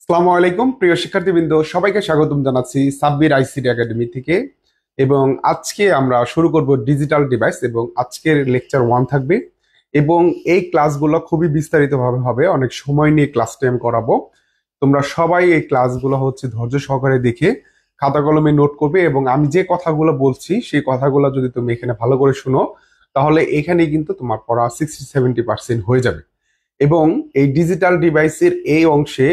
আসসালামু আলাইকুম প্রিয় শিক্ষার্থীবৃন্দ, সবাইকে স্বাগতম জানাচ্ছি সাব্বির আইসিটি একাডেমি থেকে। এবং আজকে আমরা শুরু করব ডিজিটাল ডিভাইস এবং আজকের লেকচার 1 থাকবে। এবং এই ক্লাসগুলো খুবই বিস্তারিতভাবে হবে, অনেক সময় নিয়ে ক্লাসটা আমি করাবো। তোমরা সবাই এই ক্লাসগুলো ধৈর্য সহকারে দেখে খাতা কলমে নোট করবে, এবং আমি যে কথাগুলো বলছি সেই কথাগুলো যদি তুমি এখানে ভালো করে শুনো, তাহলে এখানেই কিন্তু তোমার পড়া 60-70% হয়ে যাবে। এবং এই ডিজিটাল ডিভাইসের এই অংশে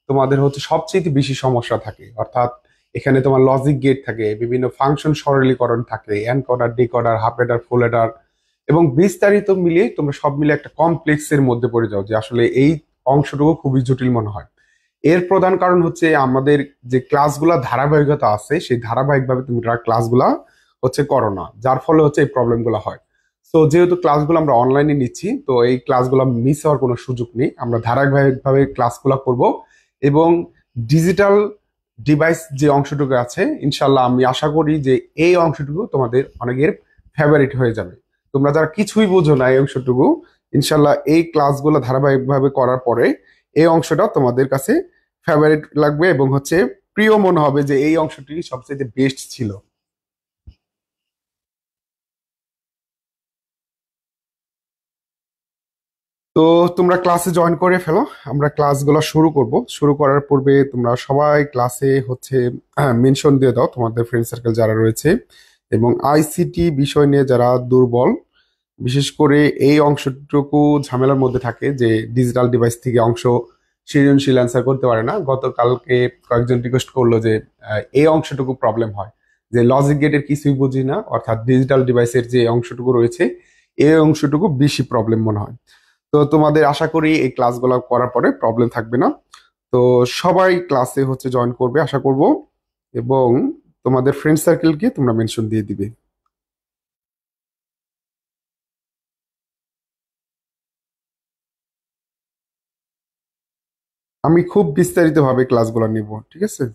তোমাদের সবচেয়ে বেশি সমস্যা থাকে, অর্থাৎ এখানে তোমার লজিক গেট থাকে, বিভিন্ন ফাংশন সরলীকরণ থাকে, এনকোডার, ডিকোডার, হাফ এডার, ফুল এডার, এবং বিস্তারিত মিলিয়ে তোমরা সব মিলে একটা কমপ্লেক্সের মধ্যে পড়ে যাও যে আসলে এই অংশটুকু খুবই জটিল মনে হয়। এর প্রধান কারণ হচ্ছে আমাদের যে ক্লাসগুলা ধারাবাহিকতা আছে, সেই ধারাবাহিকভাবে তোমরা ক্লাসগুলা করো না, যার ফলে এই প্রবলেমগুলো হয়। তো যেহেতু ক্লাসগুলো আমরা অনলাইনে নিচ্ছি, তো এই ক্লাসগুলো মিস হওয়ার কোনো সুযোগ নেই, আমরা ধারাবাহিকভাবে ক্লাসগুলো করব। এবং ডিজিটাল ডিভাইস যে অংশটুকু আছে, ইনশাল্লাহ আমি আশা করি যে এই অংশটুকু তোমাদের অনেকের ফেভারিট হয়ে যাবে। তোমরা যারা কিছুই বোঝো না এই অংশটুকু, ইনশাল্লাহ এই ক্লাসগুলো ধারাবাহিকভাবে করার পরে এই অংশটা তোমাদের কাছে ফেভারিট লাগবে এবং প্রিয় মনে হবে যে এই অংশটি সবচেয়ে বেস্ট ছিল। তো তোমরা ক্লাসে জয়েন করে ফেলো, আমরা ক্লাসগুলো শুরু করব। শুরু করার পূর্বে তোমরা সবাই ক্লাসে মেনশন দিয়ে দাও তোমাদের ফ্রেন্ড সার্কেল যারা রয়েছে, এবং আইসিটি বিষয় নিয়ে যারা দুর্বল, বিশেষ করে এই অংশটুকু ঝামেলার মধ্যে থাকে যে ডিজিটাল ডিভাইস থেকে অংশ সৃজনশীল অ্যান্সার করতে পারে না। গতকালকে কয়েকজন রিকোয়েস্ট করলো যে এই অংশটুকু প্রবলেম হয়, যে লজিক গেটের কিছুই বুঝি না, অর্থাৎ ডিজিটাল ডিভাইসের যে অংশটুকু রয়েছে এই অংশটুকু বেশি প্রবলেম মনে হয়। তো তোমাদের আশা করি এই ক্লাসগুলো করার পরে প্রবলেম থাকবে না। তো সবাই ক্লাসে জয়েন করবে আশা করব, এবং তোমাদের ফ্রেন্ড সার্কেলকে তোমরা মেনশন দিয়ে দিবে। আমি খুব বিস্তারিত ভাবে ক্লাসগুলো নিব, ঠিক আছে?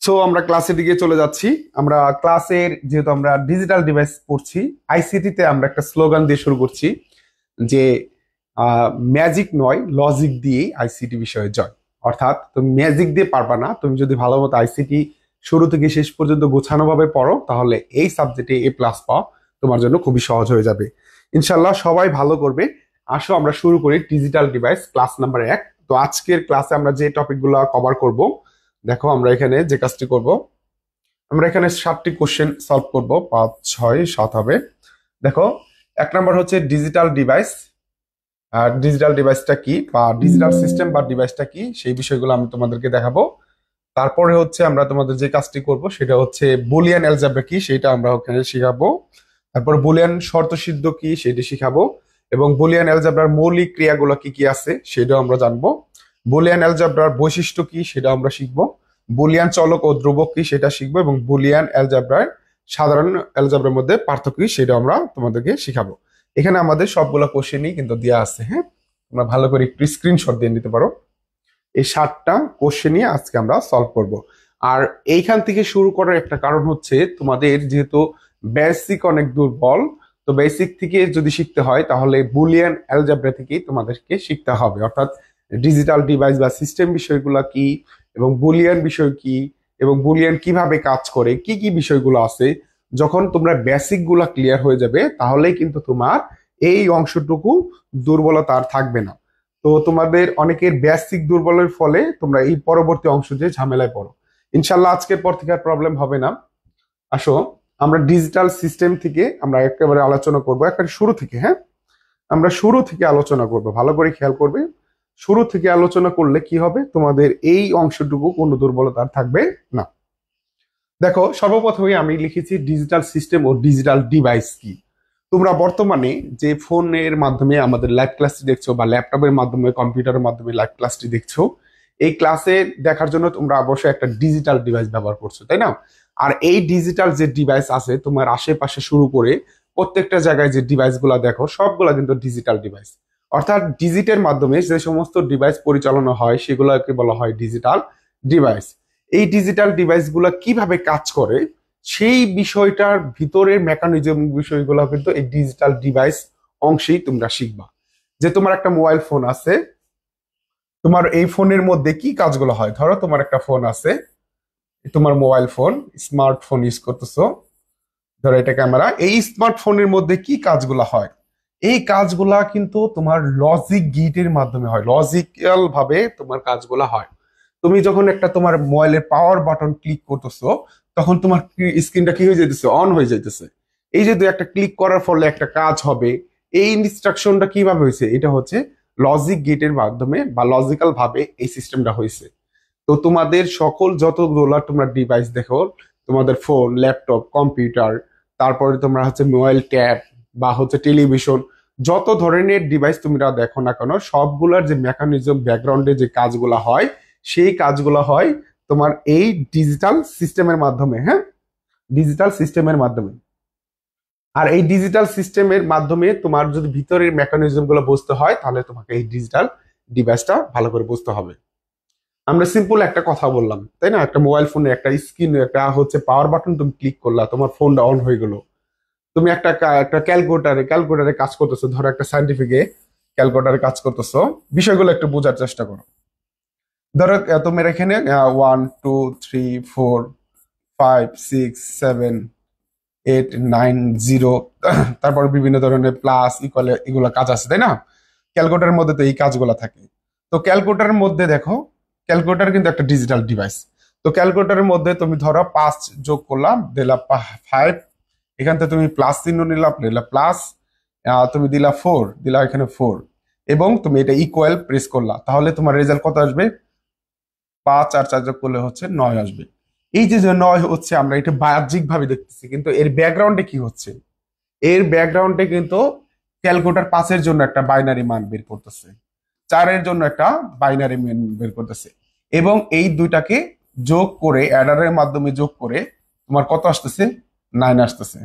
সো আমরা ক্লাসের দিকে চলে যাচ্ছি। আমরা ক্লাসের যেহেতু আমরা ডিজিটাল ডিভাইস পড়ছি, আইসিটি তে আমরা একটা স্লোগান দিয়ে শুরু করছি যে ম্যাজিক নয়, লজিক দিয়েই আইসিটি বিষয়ে জয়। অর্থাৎ তুমি ম্যাজিক দিয়ে পারবা না, তুমি যদি ভালো মতো আইসিটি শুরু থেকে শেষ পর্যন্ত গোছানো ভাবে পড়ো, তাহলে এই সাবজেক্টে A+ পাওয়া তোমার জন্য খুবই সহজ হয়ে যাবে। ইনশাল্লাহ সবাই ভালো করবে। আসো আমরা শুরু করি ডিজিটাল ডিভাইস ক্লাস নাম্বার 1। তো আজকের ক্লাসে আমরা যে টপিকগুলো কভার করব, দেখো আমরা এখানে যে কাজটি করব, আমরা এখানে 7টি কোশ্চেন সলভ করব, 5, 6, 7 হবে। দেখো, 1 নাম্বার হচ্ছে ডিজিটাল ডিভাইস। আর ডিজিটাল ডিভাইসটা কি বা ডিজিটাল সিস্টেম বা ডিভাইসটা কি, সেই বিষয়গুলো আমি তোমাদেরকে দেখাবো। তারপরে আমরা তোমাদের যে কাজটি করব সেটা হচ্ছে বুলিয়ান অ্যালজেব্রা কি, সেটা আমরা ওখানে শিখাবো। তারপর বুলিয়ান শর্তসিদ্ধ কি সেটা শিখাবো, এবং বুলিয়ান অ্যালজেব্রার মৌলিক ক্রিয়াগুলো কি কি আছে সেটাও আমরা জানবো। বুলিয়ান অ্যালজেব্রার বৈশিষ্ট্য কি সেটা আমরা শিখবো। বুলিয়ান চলক ও ধ্রুবক কি সেটা শিখবো, এবং বুলিয়ান অ্যালজেব্রার সাধারণ অ্যালজেব্রার মধ্যে পার্থক্য কি সেটা আমরা তোমাদেরকে শিখাবো। এখানে আমাদের সবগুলো কোশ্চেনই কিন্তু দেওয়া আছে, হ্যাঁ, তোমরা ভালো করে একটু স্ক্রিনশট দিয়ে নিতে পারো। এই 7টা কোশ্চেন নিয়ে আজকে আমরা সলভ করব। আর এইখান থেকে শুরু করার একটা কারণ হচ্ছে তোমাদের যেহেতু বেসিক অনেক দুর্বল, তো বেসিক থেকে যদি শিখতে হয় তাহলে বুলিয়ান অ্যালজেব্রা থেকেই তোমাদেরকে শিখতে হবে। অর্থাৎ ডিজিটাল ডিভাইস বা সিস্টেম বিষয়গুলো কি, এবং বুলিয়ান বিষয় কি, এবং বুলিয়ান কিভাবে কাজ করে, কি কি বিষয়গুলো আছে, যখন তোমরা বেসিক গুলা ক্লিয়ার হয়ে যাবে তাহলেই কিন্তু তোমার এই অংশটুকু দুর্বলতা আর থাকবে না। তো তোমাদের অনেকের বেসিক দুর্বলের ফলে তোমরা এই পরবর্তী অংশ যে ঝামেলায় পড়ো। ইনশাল্লাহ আজকের পর থেকে আর প্রবলেম হবে না। আসো আমরা ডিজিটাল সিস্টেম থেকে আমরা একেবারে আলোচনা করব, একেবারে শুরু থেকে, হ্যাঁ, আমরা শুরু থেকে আলোচনা করব, ভালো করে খেয়াল করবে। শুরু থেকে আলোচনা করলে কি হবে, তোমাদের এই অংশটুকু কোনো দুর্বলতা আর থাকবে না। দেখো, সর্বপ্রথমে আমি লিখেছি ডিজিটাল সিস্টেম ও ডিজিটাল ডিভাইস কি। তোমরা বর্তমানে যে ফোনের মাধ্যমে আমাদের লাইভ ক্লাসটি দেখছো বা ল্যাপটপের মাধ্যমে কম্পিউটারের মাধ্যমে লাইভ ক্লাসটি দেখছো, এই ক্লাসে দেখার জন্য তোমরা অবশ্যই একটা ডিজিটাল ডিভাইস ব্যবহার করছো, তাই না? আর এই ডিজিটাল যে ডিভাইস আছে তোমার আশেপাশে শুরু করে প্রত্যেকটা জায়গায় যে ডিভাইস গুলা দেখো সবগুলা কিন্তু ডিজিটাল ডিভাইস। অর্থাৎ ডিজিটের মাধ্যমে যে সমস্ত ডিভাইস পরিচালনা হয় সেগুলোকে বলা হয় ডিজিটাল ডিভাইস। এই ডিজিটাল ডিভাইসগুলো কিভাবে কাজ করে সেই বিষয়টার ভিতরের মেকানিজম বিষয়গুলো কিন্তু এই ডিজিটাল ডিভাইস অংশেই তোমরা শিখবা। যে তোমার একটা মোবাইল ফোন আছে, তোমার এই ফোনের মধ্যে কি কাজগুলো হয়। ধরো তোমার একটা ফোন আছে, তোমার মোবাইল ফোন, স্মার্টফোন ইউজ করতেছো, ধরো এটা ক্যামেরা। এই স্মার্টফোনের মধ্যে কি কাজগুলো হয়, এই কাজগুলা কিন্তু তোমার লজিক গেটের মাধ্যমে হয়, লজিক্যাল ভাবে তোমার কাজগুলা হয়। তুমি যখন একটা তোমার মোবাইলের পাওয়ার বাটন ক্লিক করতেছো তখন তোমার স্ক্রিনটা কি হয়ে যাইতেছে, অন হয়ে যাইতেছে। এই যে দুই একটা ক্লিক করার ফলে একটা কাজ হবে, এই ইনস্ট্রাকশনটা কিভাবে হয়েছে, এটা হচ্ছে লজিক গেটের মাধ্যমে বা লজিক্যাল ভাবে এই সিস্টেমটা হয়েছে। তো তোমাদের সকল যতগুলা তোমরা ডিভাইস দেখো, তোমাদের ফোন, ল্যাপটপ, কম্পিউটার, তারপরে তোমরা হচ্ছে মোবাইল, ট্যাব বা হচ্ছে টেলিভিশন, যত ধরনের ডিভাইস তোমরা দেখো না কেন সবগুলার যে মেকানিজম ব্যাকগ্রাউন্ডে যে কাজগুলা হয় সেই কাজগুলো হয় তোমার এই ডিজিটাল সিস্টেমের মাধ্যমে। হ্যাঁ, ডিজিটাল সিস্টেমের মাধ্যমে। আর এই ডিজিটাল সিস্টেমের মাধ্যমে তোমার যদি ভিতরের মেকানিজম গুলো বুঝতে হয় তাহলে তোমাকে এই ডিজিটাল ডিভাইসটা ভালো করে বুঝতে হবে। আমরা সিম্পল একটা কথা বললাম, তাই না? একটা মোবাইল ফোনে একটা স্ক্রিন, একটা হচ্ছে পাওয়ার বাটন, তুমি ক্লিক করলা, তোমার ফোনটা অন হয়ে গেল। তুমি একটা ক্যালকুলেটারে কাজ করতেছো, ধরো একটা সাইন্টিফিকে ক্যালকুলেটারে কাজ করতেছো, বিষয়গুলো একটু বোঝার চেষ্টা করো। ধরো তোমার এখানে 1 2 3 4 5 6 7 8 9 0 তারপর বিভিন্ন ধরনের প্লাস ইকুয়াল এগুলো কাজ আছে, তাই না? ক্যালকুলেটারের মধ্যে তো এই কাজগুলো থাকে। তো ক্যালকুলেটারের মধ্যে দেখো, ক্যালকুলেটার কিন্তু একটা ডিজিটাল ডিভাইস। তো ক্যালকুলেটারের মধ্যে তুমি ধরো 5 যোগ করলাম, দিলা 5, এখান থেকে তুমি প্লাস চিহ্ন নিলা প্লাস, তুমি দিলা 4, দিলা এখানে 4, এবং তুমি এটা ইকুয়াল প্রেস করলা, তাহলে তোমার রেজাল্ট কত আসবে? 5 আর 4 যোগ করলে হচ্ছে 9 আসবে। এই যে যে 9 হচ্ছে, আমরা এটা বাহ্যিক ভাবে দেখতেছি, কিন্তু এর ব্যাকগ্রাউন্ডে কি হচ্ছে? এর ব্যাকগ্রাউন্ডে কিন্তু ক্যালকুলেটর 5-এর জন্য একটা বাইনারি মান বের করতেছে, 4-এর জন্য একটা বাইনারি মান বের করতেছে, এবং এই দুইটাকে যোগ করে অ্যাডারের মাধ্যমে যোগ করে তোমার কত আসতেছে? 9 আসতেছে,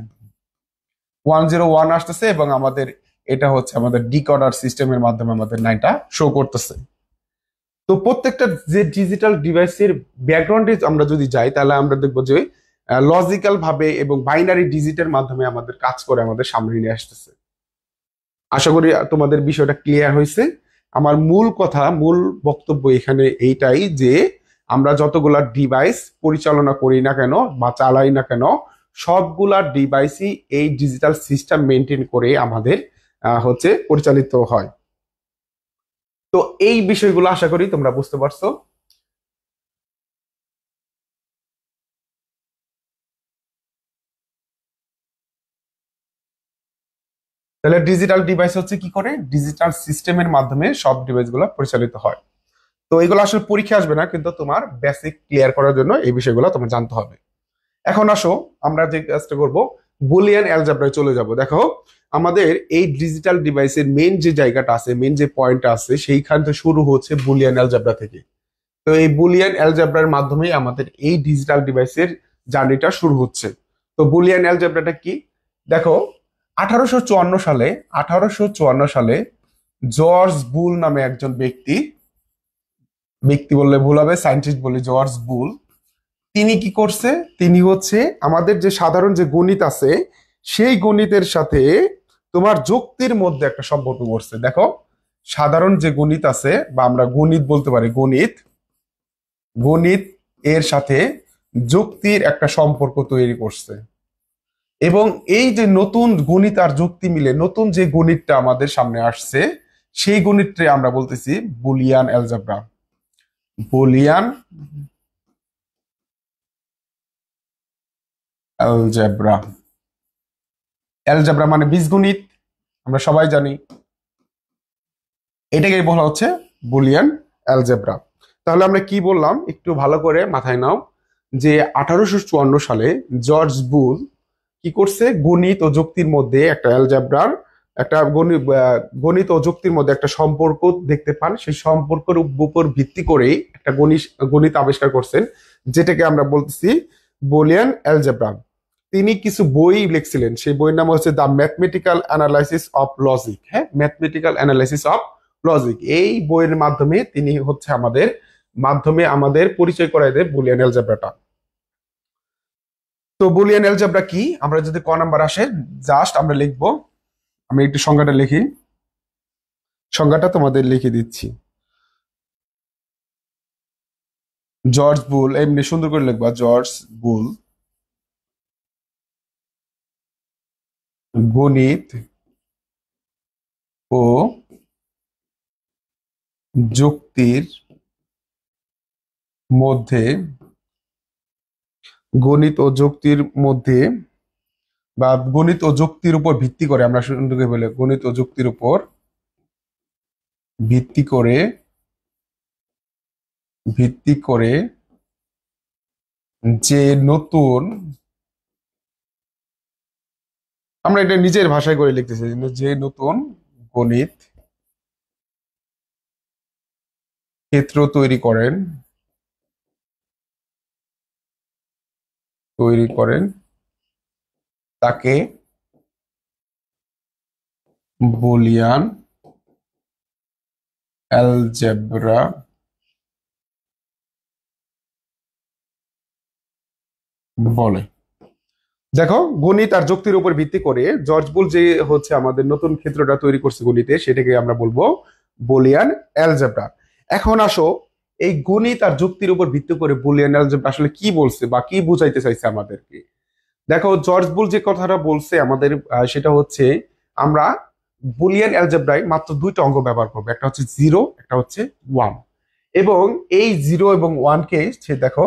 101 আসতেছে, এবং আমাদের এটা হচ্ছে আমাদের ডিকোডার সিস্টেমের মাধ্যমে আমাদের 9টা শো করতেছে। তো প্রত্যেকটা যে ডিজিটাল ডিভাইসের ব্যাকগ্রাউন্ডে আমরা যদি যাই তাহলে আমরা দেখবো যে লজিক্যাল ভাবে এবং বাইনারি ডিজিটের মাধ্যমে আমাদের কাজ করে আমাদের সামনে নিয়ে আসতেছে। আশা করি তোমাদের বিষয়টা ক্লিয়ার হয়েছে। আমার মূল কথা, মূল বক্তব্য এখানে এইটাই যে আমরা যতগুলা ডিভাইস পরিচালনা করি না কেন বা চালাই না কেন সবগুলা ডিভাইসই এই ডিজিটাল সিস্টেম মেনটেন করে আমাদের হচ্ছে পরিচালিত হয়। তো এই বিষয়গুলো আশা করি তোমরা বুঝতে পারছো। তাহলে ডিজিটাল ডিভাইস হচ্ছে কি করে, ডিজিটাল সিস্টেমের মাধ্যমে সব ডিভাইসগুলো পরিচালিত হয়। তো এগুলো আসলে পরীক্ষা আসবে না, কিন্তু তোমার বেসিক ক্লিয়ার করার জন্য এই বিষয়গুলো তোমার জানতে হবে। এখন আসো আমরা যে কাজটা করব, বুলিয়ান অ্যালজেব্রায় চলে যাব। দেখো, আমাদের এই ডিজিটাল ডিভাইসের মেন যে জায়গাটা আছে, মেন যে পয়েন্টটা আছে, সেইখান থেকে শুরু হচ্ছে বুলিয়ান অ্যালজেব্রা থেকে। তো এই বুলিয়ান অ্যালজেব্রার মাধ্যমে আমাদের এই ডিজিটাল ডিভাইসের জার্নিটা শুরু হচ্ছে। তো বুলিয়ান অ্যালজেব্রাটা কি? দেখো, 1854 সালে, 1854 সালে জর্জ বুল নামে একজন ব্যক্তি, ব্যক্তি বললে ভুল হবে, সায়েন্টিস্ট বলি, জর্জ বুল, তিনি কি করছে? তিনি হচ্ছে আমাদের যে সাধারণ যে গণিত আছে সেই গণিতের সাথে তোমার যুক্তির মধ্যে একটা সম্পর্ক করছে। দেখো, সাধারণ যে গণিত আছে বা আমরা গণিত বলতে পারি, গণিত, গণিত এর সাথে যুক্তির একটা সম্পর্ক তৈরি করছে। এবং এই যে নতুন গণিত আর যুক্তি মিলে নতুন যে গণিতটা আমাদের সামনে আসছে সেই গণিতটা আমরা বলতেছি Boolean algebra. Boolean algebra, algebra মানে বীজগণিত, আমরা সবাই জানি। এটাকে বলা হচ্ছে বুলিয়ান অ্যালজেব্রা। তাহলে আমরা কি বললাম একটু ভালো করে মাথায় নাও, যে 1854 সালে জর্জ বুল কি করছে, গণিত ও যুক্তির মধ্যে একটা অ্যালজেব্রার একটা গণিত ও যুক্তির মধ্যে একটা সম্পর্ক দেখতে পান। সেই সম্পর্কের উপর ভিত্তি করেই একটা গণিত আবিষ্কার করছেন, যেটাকে আমরা বলতেছি বুলিয়ান অ্যালজেব্রা। তিনি কিছু বই লিখছিলেন, সেই বইয়ের নাম হচ্ছে the mathematical analysis of logic. হ্যাঁ, ম্যাথমেটিক্যাল অ্যানালাইসিস অফ লজিক, এই বইয়ের মাধ্যমে তিনি হচ্ছে আমাদের পরিচয় করাই দেয় বুলিয়ান অ্যালজেব্রাটা। তো বুলিয়ান অ্যালজেব্রা কি, আমরা যদি ক নাম্বার আসে জাস্ট আমরা লিখবো, আমি একটু সংজ্ঞাটা লিখি, সংজ্ঞাটা তোমাদের লিখে দিচ্ছি। জর্জ বুল, এমনি সুন্দর করে লিখবা, জর্জ বুল গণিত ও যুক্তির মধ্যে গণিত ও যুক্তির মধ্যে বা গণিত ও যুক্তির উপর ভিত্তি করে, আমরা সুন্দর করে বলি গণিত ও যুক্তির উপর ভিত্তি করে যে নতুন, আমরা এটা নিজের ভাষায় করে লিখতেছি, যে নতুন গণিত ক্ষেত্র তৈরি করেন তাকে বুলিয়ান অ্যালজেব্রা বলে। দেখো, গণিত আর যুক্তির উপর ভিত্তি করে জর্জ বুল যে হচ্ছে আমাদের নতুন ক্ষেত্রটা তৈরি করছে গণিতে, সেটাকে আমরা বলবো বুলিয়ান অ্যালজেব্রা। এখন আসো, এই গণিত আর যুক্তির উপর ভিত্তি করে বুলিয়ান অ্যালজেব্রা আসলে কি বলছে বা কি বুঝাইতে চাইছে আমাদেরকে। দেখো, জর্জ বুল যে কথাটা বলছে আমাদের, সেটা হচ্ছে আমরা বুলিয়ান অ্যালজেব্রায় মাত্র দুইটা অঙ্ক ব্যবহার করবো, একটা হচ্ছে 0, একটা হচ্ছে 1। এবং এই 0 এবং 1 কে সে দেখো,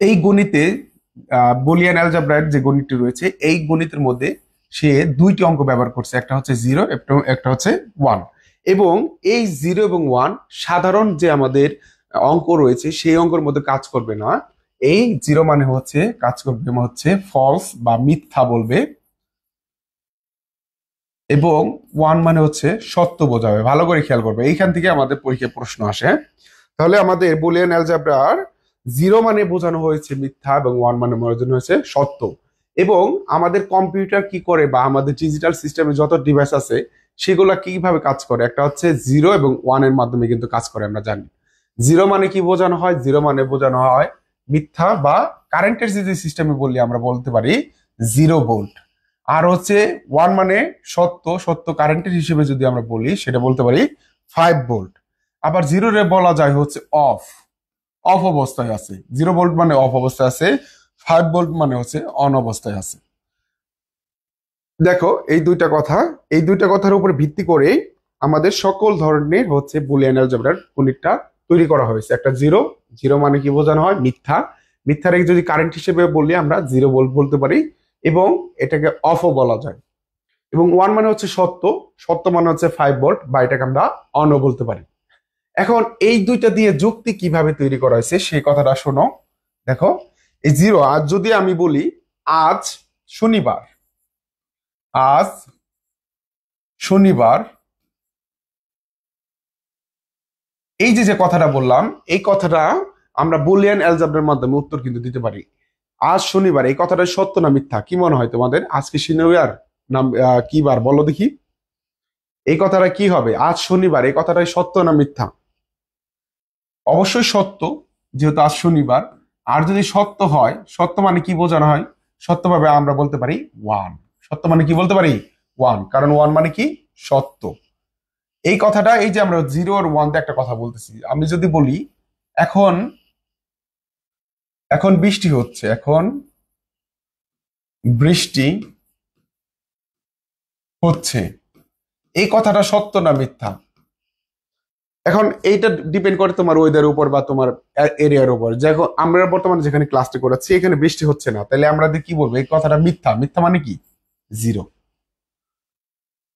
এই গণিতে বুলিয়ান অ্যালজেব্রার যে গণিতটি রয়েছে, এই গণিতের মধ্যে সে দুইটি অঙ্ক ব্যবহার করছে, একটা হচ্ছে 0 এবং একটা হচ্ছে 1। এবং এই 0 এবং 1 সাধারণ যে আমাদের অঙ্ক রয়েছে সেই অঙ্কের মধ্যে কাজ করবে না। এই 0 মানে হচ্ছে কাজ করবে হচ্ছে ফলস বা মিথ্যা বলবে, এবং 1 মানে হচ্ছে সত্য বোঝাবে। ভালো করে খেয়াল করবে, এইখান থেকে আমাদের পরীক্ষায় প্রশ্ন আসে। তাহলে আমাদের বুলিয়ান অ্যালজেব্রার 0 মানে বোঝানো হয়েছে মিথ্যা এবং 1 মানে বোঝানো হয়েছে সত্য। এবং আমাদের কম্পিউটার কি করে বা আমাদের ডিজিটাল সিস্টেমে যত ডিভাইস আছে সেগুলা কিভাবে কাজ করে, একটা হচ্ছে 0 এবং 1 এর মাধ্যমে কিন্তু কাজ করে, আমরা জানি। 0 মানে কি বোঝানো হয়, 0 মানে বোঝানো হয় মিথ্যা বা কারেন্টের যদি সিস্টেমে বললি আমরা বলতে পারি 0 ভোল্ট। আর হচ্ছে 1 মানে সত্য কারেন্টের হিসেবে যদি আমরা বলি সেটা বলতে পারি 5 ভোল্ট। আবার 0 রে বলা যায় হচ্ছে অফ অবস্থায় আছে। 0 ভোল্ট মানে অফ অবস্থায় আছে, 5 ভোল্ট মানে হচ্ছে অন অবস্থায় আছে। দেখো, এই দুইটা কথার উপর ভিত্তি করে আমাদের সকল ধরনের হচ্ছে বুলিয়ান অ্যালজেব্রার গণিতটা তৈরি করা হয়েছে। একটা 0 মানে কি বোঝানো হয় মিথ্যা, মিথ্যারে যদি কারেন্ট হিসেবে বললি আমরা 0 ভোল্ট বলতে পারি, এবং এটাকে অফও বলা যায়। এবং 1 মানে হচ্ছে সত্য মানে হচ্ছে 5 ভোল্ট, বা এটাকে আমরা অনও বলতে পারি। এখন এই দুইটা দিয়ে যুক্তি কিভাবে তৈরি করা হয়েছে সেই কথাটা শোনো। দেখো, এই 0, আজ যদি আমি বলি আজ শনিবার, আজ শনিবার, এই যে যে কথাটা বললাম, এই কথাটা আমরা বুলিয়ান অ্যালজেব্রার মাধ্যমে উত্তর কিন্তু দিতে পারি। আজ শনিবার, এই কথাটা সত্য না মিথ্যা, কি মনে হয় তোমাদের? আজকে শনিবার নাম কি বার বলো দেখি, এই কথাটা কি হবে? আজ শনিবার, এই কথাটাই সত্য না মিথ্যা? অবশ্যই সত্য, যেহেতু আজ শনিবার। আর যদি সত্য হয়, সত্য মানে কি বোঝানো হয়? সত্যভাবে আমরা বলতে পারি 1। সত্য মানে কি বলতে পারি? 1, কারণ 1 মানে কি সত্য। এই কথাটা, এই যে আমরা 0 আর 1 একটা কথা বলতেছি, আমি যদি বলি এখন এখন বৃষ্টি হচ্ছে, এখন বৃষ্টি হচ্ছে, এই কথাটা সত্য না মিথ্যা? এখন এইটা ডিপেন্ড করে তোমার ওয়েদারের উপর বা তোমার এরিয়ার উপর। দেখো, আমরা বর্তমানে যেখানে ক্লাসটি করাচ্ছি এখানে বৃষ্টি হচ্ছে না, তাহলে আমরা কি বলবো? এই কথাটা মিথ্যা। মিথ্যা মানে কি? 0।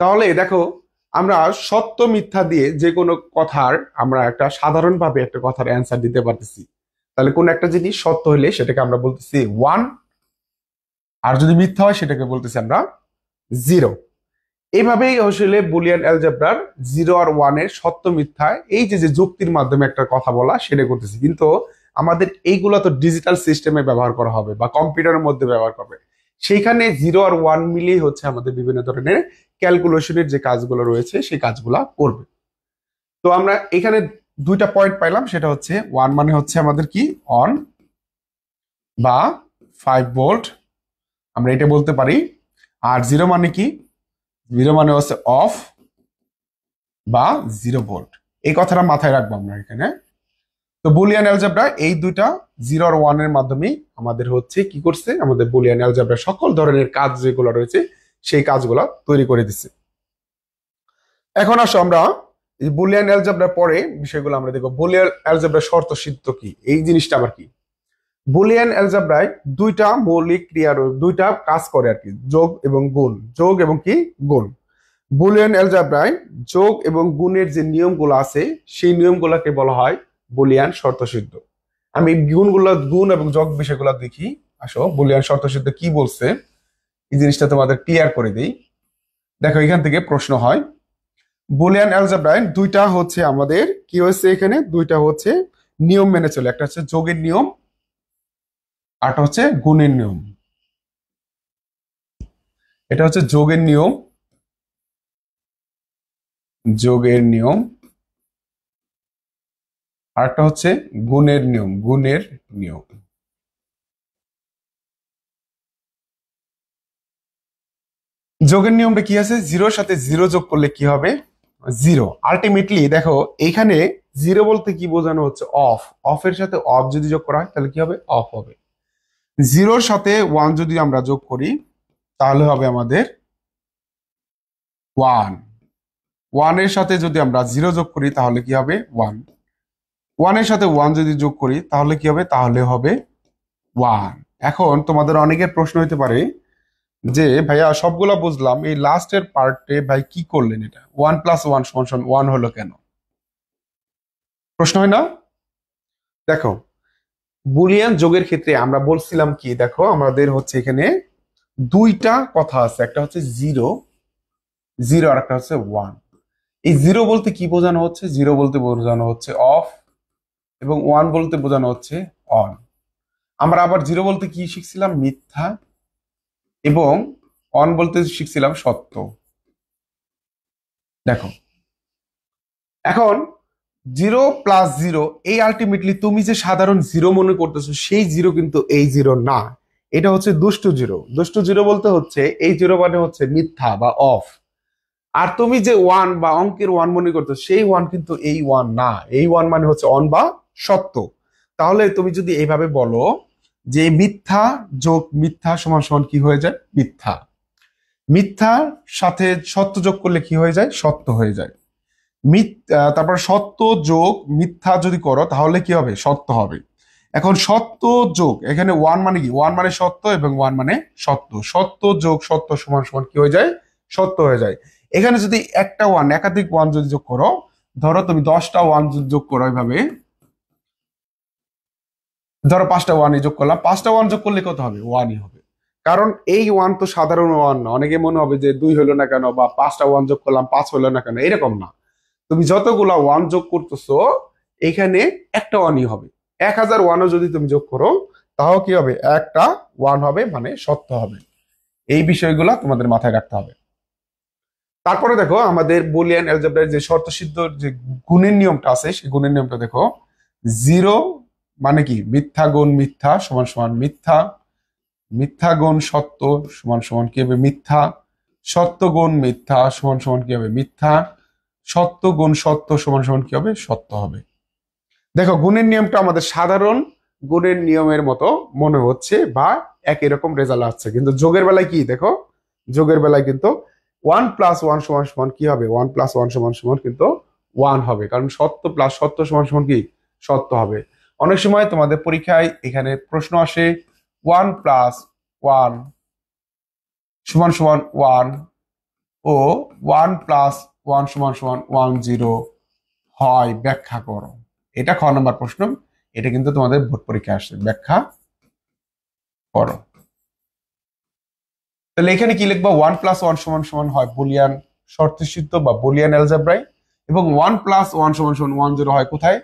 তাহলে দেখো, আমরা সত্য মিথ্যা দিয়ে যে কোনো কথার আমরা একটা সাধারণভাবে একটা কথার অ্যান্সার দিতে পারতেছি। তাহলে কোন একটা জিনিস সত্য হলে সেটাকে আমরা বলতেছি ওয়ান, আর যদি মিথ্যা হয় সেটাকে বলতেছি আমরা জিরো। এইভাবেই আসলে বুলিয়ান অ্যালজেব্রার জিরো আর ওয়ানের সত্য মিথ্যা এই যে যে যুক্তির মাধ্যমে একটা কথা বলা সেটা করতেছি। কিন্তু আমাদের এইগুলা তো ডিজিটাল সিস্টেমে ব্যবহার করা হবে বা কম্পিউটারের মধ্যে ব্যবহার করবে, সেইখানে জিরো আর ওয়ান মিলিয়ে হচ্ছে আমাদের বিভিন্ন ধরনের ক্যালকুলেশনের যে কাজগুলো রয়েছে সেই কাজগুলা করবে। তো আমরা এখানে দুইটা পয়েন্ট পাইলাম, সেটা হচ্ছে ওয়ান মানে হচ্ছে আমাদের কি অন বা 5 ভোল্ট, আমরা এটা বলতে পারি। আর জিরো মানে কি, জিরো মানে হচ্ছে অফ বা 0 ভোল্ট। এই কথাটা মাথায় রাখবো আমরা এখানে। তো বুলিয়ান অ্যালজেব্রা এই দুইটা জিরো আর ওয়ান এর মাধ্যমে আমাদের হচ্ছে কি করছে, আমাদের বুলিয়ান অ্যালজেব্রা সকল ধরনের কাজ যেগুলো রয়েছে সেই কাজগুলো তৈরি করে দিচ্ছে। এখন আসো আমরা এই বুলিয়ান অ্যালজেব্রা পরে বিষয়গুলো আমরা দেখবো। বুলিয়ান অ্যালজেব্রা শর্ত সিদ্ধ কি, এই জিনিসটা আবার কি। বুলিয়ান অ্যালজেব্রায় দুইটা মৌলিক ক্রিয়া দুইটা কাজ করে আর কি, যোগ এবং গুণ, যোগ এবং কি গুণ। বুলিয়ান অ্যালজেব্রায় যোগ এবং গুণের যে নিয়মগুলো আছে সেই নিয়মগুলোকে বলা হয় বুলিয়ান শর্তসিদ্ধ। আমি গুণ এবং যোগ বিষয়গুলো দেখি। আসো বুলিয়ান শর্তসিদ্ধ কি বলছে এই জিনিসটা তোমাদের ক্লিয়ার করে দিই। দেখো এখান থেকে প্রশ্ন হয়, বুলিয়ান অ্যালজেব্রায় দুইটা হচ্ছে আমাদের কি হয়েছে, এখানে দুইটা হচ্ছে নিয়ম মেনে চলে, একটা হচ্ছে যোগের নিয়ম আরটা হচ্ছে গুণের নিয়ম। এটা হচ্ছে যোগের নিয়ম, যোগের নিয়ম, আরেকটা হচ্ছে গুণের নিয়ম, গুণের নিয়ম। যোগের নিয়মটা কি আছে, জিরোর সাথে জিরো যোগ করলে কি হবে, জিরো। আলটিমেটলি দেখো এইখানে জিরো বলতে কি বোঝানো হচ্ছে, অফ। অফ এর সাথে অফ যদি যোগ করা হয় তাহলে কি হবে, অফ হবে। জিরোর সাথে ওয়ান যদি আমরা যোগ করি তাহলে হবে আমাদের ওয়ান। ওয়ানের সাথে যদি আমরা জিরো যোগ করি তাহলে কি হবে, ওয়ান। ওয়ানের সাথে ওয়ান যদি যোগ করি তাহলে কি হবে, তাহলে হবে ওয়ান। এখন তোমাদের অনেকের প্রশ্ন হইতে পারে যে ভাইয়া সবগুলা বুঝলাম, এই লাস্টের পার্টে ভাই কি করলেন, এটা ওয়ান প্লাস ওয়ান সমান ওয়ান হলো কেন, প্রশ্ন হয় না? দেখো বুলিয়ান যোগের ক্ষেত্রে আমরা বলছিলাম কি, দেখো আমাদের হচ্ছে এখানে দুইটা কথা আছে, একটা হচ্ছে জিরো, জিরো আর একটা হচ্ছে ওয়ান। এই জিরো বলতে কি বোঝানো হচ্ছে, জিরো বলতে বোঝানো হচ্ছে অফ, এবং ওয়ান বলতে বোঝানো হচ্ছে অন। আমরা আবার জিরো বলতে কি শিখছিলাম, মিথ্যা, এবং অন বলতে শিখছিলাম সত্য। দেখো এখন জিরো প্লাস জিরো, এই আলটিমেটলি তুমি যে সাধারণ জিরো মনে করতেছো সেই জিরো কিন্তু এই জিরো না, এটা হচ্ছে দুষ্টু জিরো। দুষ্টু জিরো বলতে হচ্ছে এই জিরো মানে হচ্ছে মিথ্যা বা অফ। আর তুমি যে ওয়ান বা অঙ্কের ওয়ান মনে করতো সেই ওয়ান কিন্তু এই ওয়ান না, এই ওয়ান মানে হচ্ছে অন বা সত্য। তাহলে তুমি যদি এইভাবে বলো যে মিথ্যা যোগ মিথ্যা সমান সমান কি হয়ে যায়, মিথ্যা। মিথ্যার সাথে সত্য যোগ করলে কি হয়ে যায়, সত্য হয়ে যায়। তারপর সত্য যোগ মিথ্যা যদি করো তাহলে কি হবে, সত্য হবে। এখন সত্য যোগ, এখানে ওয়ান মানে কি, ওয়ান মানে সত্য এবং ওয়ান মানে সত্য, সত্য যোগ সত্য সমান সমান কি হয়ে যায়, সত্য হয়ে যায়। এখানে যদি একটা ওয়ান, একাধিক ওয়ান যদি যোগ করো, ধরো তুমি 10টা ওয়ান যোগ করো এইভাবে, ধরো 5টা ওয়ান যোগ করলাম, 5টা ওয়ান যোগ করলে কত হবে, ওয়ানই হবে। কারণ এই ওয়ান তো সাধারণ ওয়ান না, অনেকে মনে হবে যে 2 হলো না কেন, বা 5টা ওয়ান যোগ করলাম 5 হলো না কেন, এরকম না। তুমি যতগুলা ওয়ান যোগ করতেছো এখানে একটা ওয়ানই হবে। 1000 ওয়ানও যদি তুমি যোগ করো তাও কি হবে, একটা ওয়ান হবে, মানে সত্য হবে। এই বিষয়গুলো তোমাদের মাথায় রাখতে হবে। তারপরে দেখো আমাদের বুলিয়ান অ্যালজেব্রার যে শর্তসিদ্ধ যে গুণের নিয়মটা আছে সেই গুণের নিয়মটা দেখো, জিরো মানে কি, মিথ্যা গুণ মিথ্যা সমান সমান মিথ্যা, মিথ্যা গুণ সত্য সমান সমান কি হবে, মিথ্যা, সত্য গুণ মিথ্যা সমান সমান কি হবে, মিথ্যা, সত্য গুণ সত্য সমান সমান কি হবে, সত্য হবে। দেখো গুণের নিয়মটা আমাদের সাধারণ গুণের নিয়মের মতো মনে হচ্ছে বা একই রকম রেজাল্ট আসছে, কিন্তু যোগের বেলায় কি দেখো, যোগের বেলায় কিন্তু ওয়ান প্লাস ওয়ান সমান সমান কি হবে, ওয়ান প্লাস ওয়ান সমান সমান কিন্তু ওয়ান হবে, কারণ সত্য প্লাস সত্য সমান সমান কি, সত্য হবে। অনেক সময় তোমাদের পরীক্ষায় এখানে প্রশ্ন আসে ওয়ান প্লাস ওয়ান সমান সমান ওয়ান ও ওয়ান প্লাস ওয়ান সমান সমান 10 হয়, ব্যাখ্যা করো। এটা খ নম্বর প্রশ্ন। এটা কিন্তু তোমাদের বোর্ড পরীক্ষায় আসছে। ব্যাখ্যা করো। তাহলে এখানে কি লিখবা? 1+1 সমান সমান হয় বুলিয়ান শর্তসিদ্ধ বা বুলিয়ান অ্যালজেব্রায়, এবং 1+1 সমান সমান 1 0 হয় কোথায়?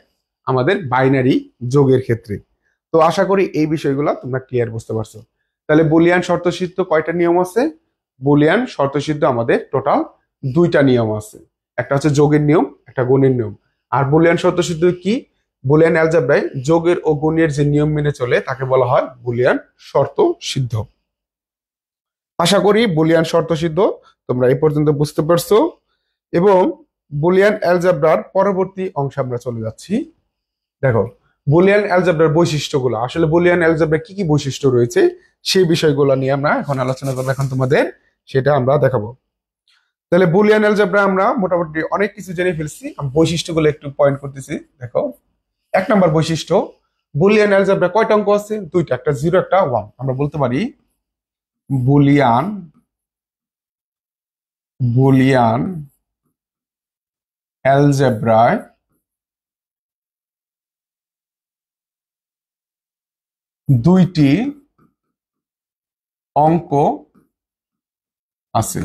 আমাদের বাইনারি যোগের ক্ষেত্রে। তো আশা করি এই বিষয়গুলো তোমরা ক্লিয়ার বুঝতে পারছো। তাহলে বুলিয়ান শর্তসিদ্ধ কয়টা নিয়ম আছে? বুলিয়ান শর্তসিদ্ধ আমাদের টোটাল 2টা নিয়ম আছে। একটা হচ্ছে যোগের নিয়ম, একটা গুণের নিয়ম। আর বুলিয়ান শর্তসিদ্ধ কি? বুলিয়ান অ্যালজেব্রায় যোগের ও গুণের যে নিয়ম মেনে চলে তাকে বলা হয় বুলিয়ান শর্তসিদ্ধ। আশা করি বুলিয়ান শর্তসিদ্ধ তোমরা এই পর্যন্ত বুঝতে পারছো, এবং বুলিয়ান অ্যালজেব্রার পরবর্তী অংশে আমরা চলে যাচ্ছি। দেখো বুলিয়ান অ্যালজেব্রার বৈশিষ্ট্যগুলো, আসলে বুলিয়ান অ্যালজেব্রার কি কি বৈশিষ্ট্য রয়েছে সেই বিষয়গুলো নিয়ে আমরা এখন আলোচনা করবো। এখন তোমাদের সেটা আমরা দেখাবো। তাহলে বুলিয়ান অ্যালজেব্রা আমরা মোটামুটি অনেক কিছু জেনে ফেলছি, আমি বৈশিষ্ট্যগুলো একটু পয়েন্ট করতেছি। দেখো 1 নম্বর বৈশিষ্ট্য, বুলিয়ান অ্যালজেব্রা কয়টা অঙ্ক আছে? 2টা, একটা 0 একটা 1। আমরা বলতে পারি বুলিয়ান বুলিয়ান অ্যালজেব্রায় 2টি অঙ্ক আছে।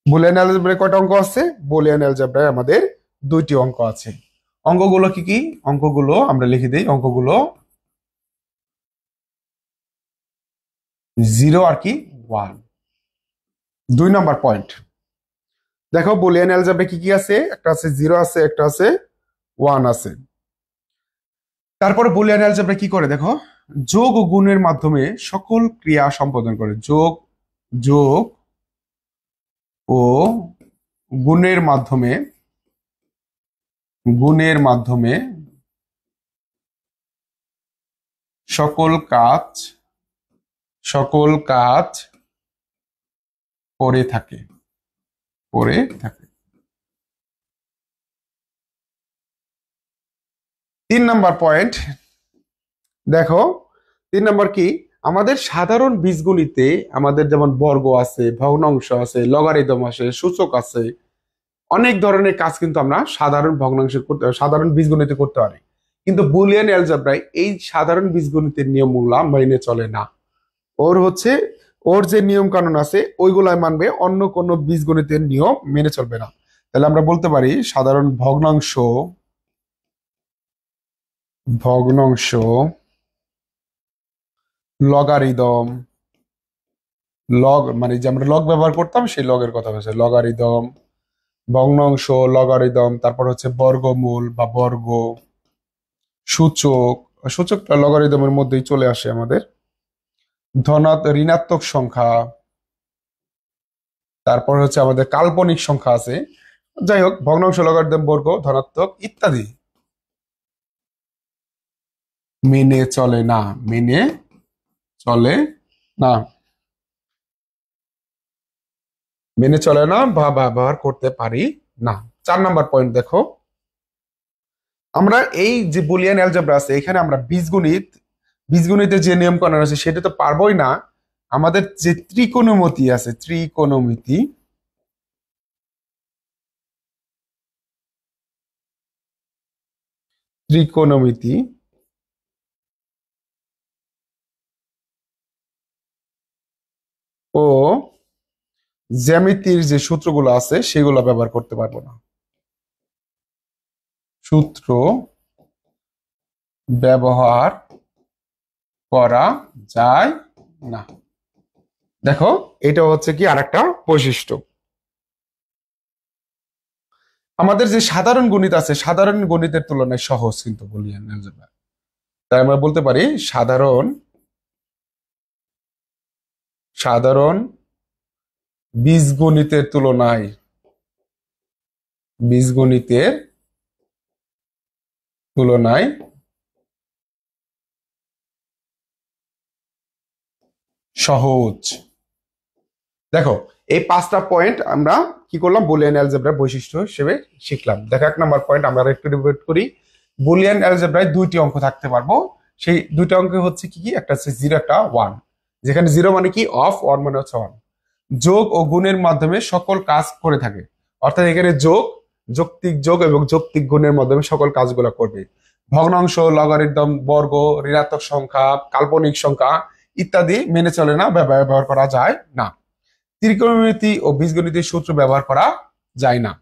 বুলিয়ান অ্যালজেব্রায় কয়টা অঙ্ক আছে? বুলিয়ান অ্যালজেব্রায় আমাদের 2টি অঙ্ক আছে। অঙ্কগুলো কি কি? অঙ্কগুলো আমরা লিখে দিই। অঙ্কগুলো 0 আর কি 1। 2 নম্বর পয়েন্ট, দেখো বুলিয়ান অ্যালজেব্রায় কি কি আছে? একটা আছে 0 আছে, একটা আছে 1 আছে। তারপরে বুলিয়ান অ্যালজেব্রা কি করে? দেখো যোগ ও গুণের মাধ্যমে সকল ক্রিয়া সম্পাদন করে। যোগ যোগ ও গুণের মাধ্যমে সকল কাজ করে থাকে। 3 নম্বর পয়েন্ট, দেখো 3 নম্বর কি? আমাদের সাধারণ বীজগণিতে আমাদের যেমন বর্গ আছে, ভগ্নাংশ আছে, লগারিদম আছে, সূচক আছে, অনেক ধরনের কাজ কিন্তু আমরা সাধারণ বীজগণিতে করতে পারি। কিন্তু বুলিয়ান অ্যালজেব্রায় এই সাধারণ বীজগণিতের নিয়মগুলা মেনে চলে না। ওর যে নিয়ম কানুন আছে ওইগুলাই মানবে, অন্য কোনো বীজগণিতের নিয়ম মেনে চলবে না। তাহলে আমরা বলতে পারি সাধারণ ভগ্নাংশ লগারিদম, মানে যে আমরা লগ ব্যবহার করতাম সেই লগের কথা বলছে, লগারিদম, ভগ্নাংশ, লগারিদম, তারপর হচ্ছে বর্গমূল বা বর্গ, সূচকটা লগারিদমের মধ্যেই চলে আসে আমাদের, ঋণাত্মক সংখ্যা, তারপর হচ্ছে আমাদের কাল্পনিক সংখ্যা আছে। যাই হোক, ভগ্নাংশ, লগারিদম, বর্গ, ধনাত্মক ইত্যাদি মেনে চলে না বা ব্যবহার করতে পারি না। 4 নম্বর পয়েন্ট, দেখো আমরা এই যে বুলিয়ান অ্যালজেব্রা আছে এখানে আমরা বীজগণিতের যে নিয়ম কানুন আছে সেটা তো পারবোই না। আমাদের যে ত্রিকোণমিতি আছে, ত্রিকোণমিতি ও জ্যামিতির যে সূত্রগুলো আছে সেগুলো ব্যবহার করতে পারবো না। সূত্র ব্যবহার করা যায় না। দেখো এটা হচ্ছে কি আরেকটা বৈশিষ্ট্য। আমাদের যে সাধারণ গণিত আছে সাধারণ গণিতের তুলনায় সহজ কিন্তু বুলিয়ান অ্যালজেব্রা। তাই আমরা বলতে পারি সাধারণ বীজগণিতের তুলনায় সহজ। দেখো এই 5টা পয়েন্ট আমরা কি করলাম? বুলিয়ান অ্যালজেব্রার বৈশিষ্ট্য হিসেবে শিখলাম। দেখো 1 নম্বর পয়েন্ট আমরা একটু রিপিট করি। বুলিয়ান অ্যালজেব্রায় 2টি অঙ্ক থাকতে পারবো। সেই 2টা অঙ্ক হচ্ছে কি কি? একটা হচ্ছে 0, একটা 1। যেখানে 0 মানে কি? অফ, 1 মানে হচ্ছে 1। যোগ ও গুণের মাধ্যমে সকল কাজ করে থাকে, অর্থাৎ এখানে যৌক্তিক যোগ এবং যৌক্তিক গুণের মাধ্যমে সকল কাজগুলো করবে। ভগ্নাংশ, লগারিদম, বর্গ, ঋণাত্মক সংখ্যা, কাল্পনিক সংখ্যা ইত্যাদি মেনে চলে না, ব্যবহার করা যায় না। ত্রিকোণমিতি ও বীজগণিতের সূত্র ব্যবহার করা যায় না।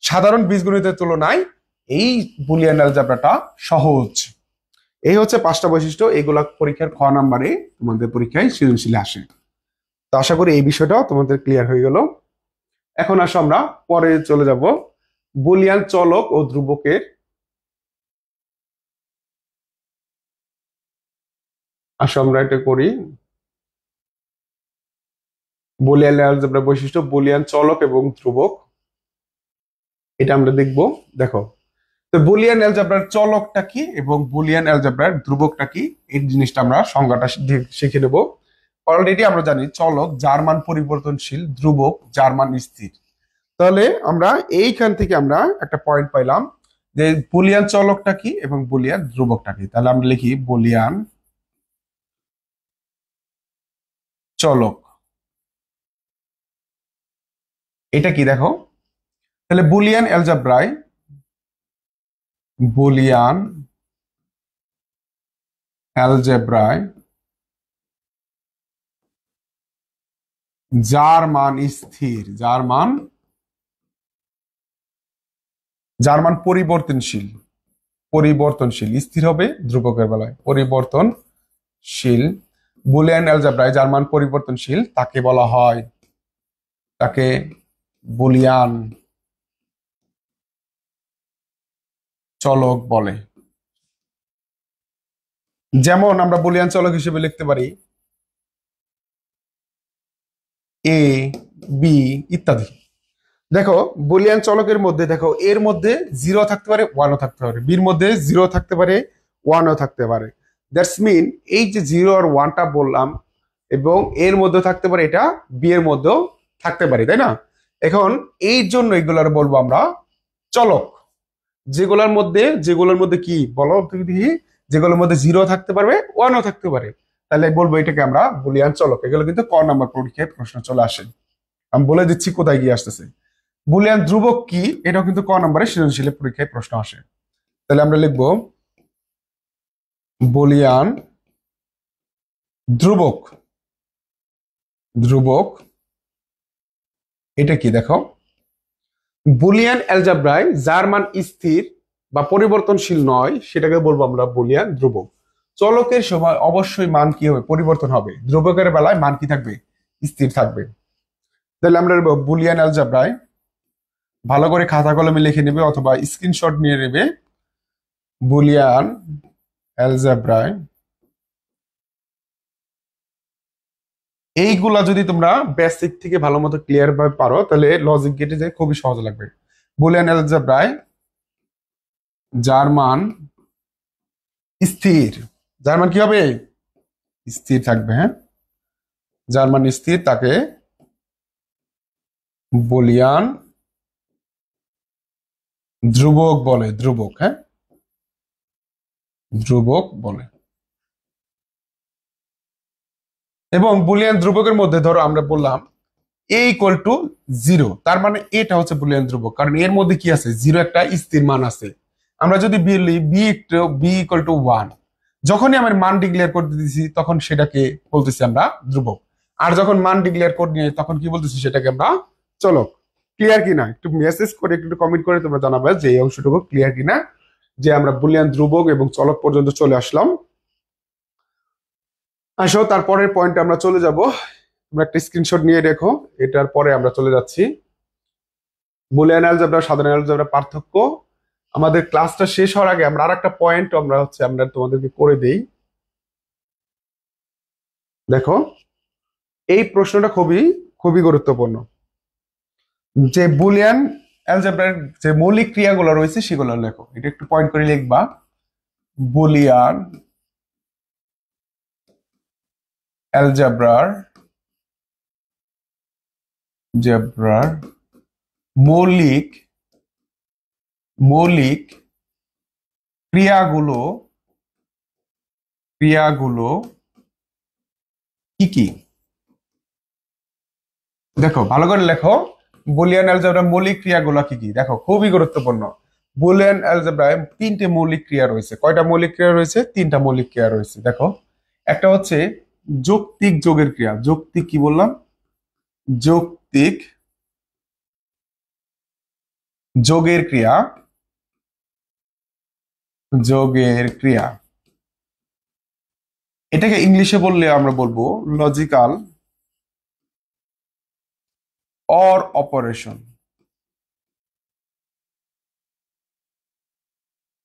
সাধারণ বীজগণিতের তুলনায় এই বুলিয়ান অ্যালজেব্রাটা সহজ। এই হচ্ছে 5টা বৈশিষ্ট্য, এগুলা পরীক্ষার খ নাম্বারে তোমাদের পরীক্ষায় সৃজনশীলে আসে। তো আশা করি এই বিষয়টাও তোমাদের ক্লিয়ার হয়ে গেল। এখন আসো আমরা পরে চলে যাব বুলিয়ান চলক ও ধ্রুবকের। আসো আমরা এটা করি। বুলিয়ান অ্যালজেব্রা বৈশিষ্ট্য, বুলিয়ান চলক এবং ধ্রুবক, এটা আমরা দেখব। দেখো, তো বুলিয়ান অ্যালজেব্রার চলকটা কি এবং বুলিয়ান অ্যালজেব্রার ধ্রুবকটা কি, এই জিনিসটা আমরা সংজ্ঞাটা শিখে নেব। অলরেডি আমরা জানি চলক যার মান পরিবর্তনশীল, ধ্রুবক যার মান স্থির। তাহলে আমরা এইখান থেকে আমরা একটা পয়েন্ট পাইলাম যে বুলিয়ান চলকটা কি এবং বুলিয়ান ধ্রুবকটা কি। তাহলে আমরা লিখি বুলিয়ান চলক। এটা কি দেখো, তাহলে বুলিয়ান অ্যালজেব্রায়, বুলিয়ান অ্যালজেব্রায় যার মান স্থির, যার মান পরিবর্তনশীল, স্থির হবে ধ্রুবকের বেলায় পরিবর্তনশীল, বুলিয়ান অ্যালজেব্রায় যার মান পরিবর্তনশীল তাকে বলা হয়, তাকে বুলিয়ান চলক বলে। যেমন আমরা বুলিয়ান চলক হিসেবে লিখতে পারি এ, বি ইত্যাদি। দেখো বুলিয়ান চলকের মধ্যে দেখো, এর মধ্যে 0 থাকতে পারে, 1ও থাকতে পারে, বির মধ্যে 0 থাকতে পারে, 1ও থাকতে পারে। দ্যাটস মিন এই যে 0 আর 1টা বললাম, এবং এর মধ্যে থাকতে পারে, এটা বি এর মধ্যেও থাকতে পারে, তাই না? এখন এই জন্য এগুলার বলবো আমরা চলক। যেগুলোর মধ্যে কি বলো দেখি, যেগুলোর মধ্যে 0 থাকতে পারবে, 1ও থাকতে পারে, তাহলে বলবো এটাকে আমরা বুলিয়ান চলক। এগুলো কিন্তু ক নাম্বার পরীক্ষায় প্রশ্ন চলে আসে। আমি বলে দিচ্ছি কোথায় গিয়ে আসতেছে। বুলিয়ান ধ্রুবক কি, এটাও কিন্তু ক নম্বরে সৃজনশীলের পরীক্ষায় প্রশ্ন আসে। তাহলে আমরা লিখব বুলিয়ান ধ্রুবক। এটা কি দেখো, বুলিয়ান অ্যালজেব্রায় যার মান স্থির বা পরিবর্তনশীল নয় সেটাকে বলবো আমরা বুলিয়ান ধ্রুবক। চলকের সময় অবশ্যই মান কি হবে, পরিবর্তন হবে। ধ্রুবকের বেলায় মান কি থাকবে, স্থির থাকবে। তাহলে আমরা বুলিয়ান অ্যালজেব্রায়, ভালো করে খাতা কলমে লিখে নেবে অথবা স্ক্রিনশট নিয়ে নেবে, বুলিয়ান অ্যালজেব্রায় এইগুলা যদি তোমরা বেসিক থেকে ভালো মতো ক্লিয়ার ভাবে পারো, তাহলে লজিক গেটে যে খুবই সহজ লাগবে। বুলিয়ান অ্যালজেব্রায় যার মান স্থির, যার মান কি হবে, স্থির থাকবে। হ্যাঁ, যার মান স্থির তাকে বুলিয়ান ধ্রুবক বলে, হ্যাঁ, ধ্রুবক বলে। এবং বুলিয়ান ধ্রুবকের মধ্যে ধরো আমরা বললাম এ ইকুয়াল টু 0, তার মানে এটা হচ্ছে বুলিয়ান ধ্রুবক, কারণ এর মধ্যে কি আছে, 0 একটা স্থির মান আছে। আমরা যদি বলি বি ইকুয়াল টু 1, যখনই আমার মান ডিক্লেয়ার করে দিতেছি তখন সেটাকে বলতেছি আমরা ধ্রুবক। আর যখন মান ডিক্লেয়ার করে নিয়ে তখন কি বলতেছি, সেটাকে আমরা চলক। ক্লিয়ার কিনা একটু মেসেজ করে, একটু কমেন্ট করে তোমরা জানাবে যে এই অংশটুকু ক্লিয়ার কিনা, যে আমরা বুলিয়ান ধ্রুবক এবং চলক পর্যন্ত চলে আসলাম। আসো তারপরের পয়েন্টে আমরা চলে যাব। তোমরা একটা স্ক্রিনশট নিয়ে রেখো, এটার পরে আমরা চলে যাচ্ছি বুলিয়ান অ্যালজেব্রা সাধারণ অ্যালজেব্রা পার্থক্য। আমাদের ক্লাসটা শেষ হওয়ার আগে আমরা আরেকটা পয়েন্ট আমরা তোমাদেরকে করে দেই। দেখো এই প্রশ্নটা খুবই খুবই গুরুত্বপূর্ণ, যে বুলিয়ান অ্যালজেব্রার যে মৌলিক ক্রিয়াগুলো রয়েছে সেগুলো লেখো। এটা একটু পয়েন্ট করে লিখবা, বুলিয়ান অ্যালজেব্রার মৌলিক ক্রিয়াগুলো কি কি। দেখো ভালো করে লেখো, বুলিয়ান অ্যালজেব্রার মৌলিক ক্রিয়াগুলো কি কি, দেখো খুবই গুরুত্বপূর্ণ। বুলিয়ান অ্যালজেব্রায় তিনটে মৌলিক ক্রিয়া রয়েছে। কয়টা মৌলিক ক্রিয়া রয়েছে? তিনটা মৌলিক ক্রিয়া রয়েছে। দেখো, একটা হচ্ছে যৌক্তিক যোগের ক্রিয়া। যৌক্তিক কি বললাম? যৌক্তিক যোগের ক্রিয়া। যোগের ক্রিয়া এটাকে ইংলিশে বললে আমরা বলবো লজিক্যাল অর অপারেশন।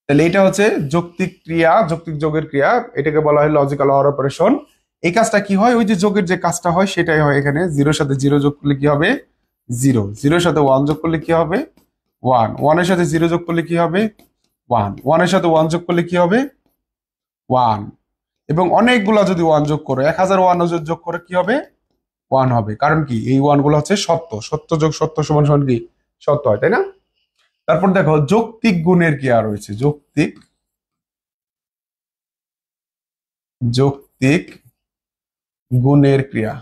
তাহলে এটা হচ্ছে যৌক্তিক ক্রিয়া, যৌক্তিক যোগের ক্রিয়া, এটাকে বলা হয় লজিক্যাল অর অপারেশন। এই কাজটা কি হয়? ওই যে যোগের যে কাজটা হয় সেটাই হয় এখানে। জিরোর সাথে জিরো যোগ করলে কি হবে? জিরো। জিরোর সাথে ওয়ান যোগ করলে কি হবে? ওয়ান। ওয়ানের সাথে জিরো যোগ করলে কি হবে? ওয়ান। ওয়ানের সাথে ওয়ান যোগ করলে কি হবে? ওয়ান। এবং অনেকগুলা যদি ওয়ান যোগ করো, 1000 ওয়ান যোগ করে কি হবে? ওয়ান হবে। কারণ কি? এই ওয়ান গুলো হচ্ছে সত্য। সত্য যোগ সত্য সমান সমান কি? সত্য হয়, তাই না? তারপর দেখো যৌক্তিক গুণের ক্রিয়া রয়েছে। যৌক্তিক যৌক্তিক গুণের ক্রিয়া।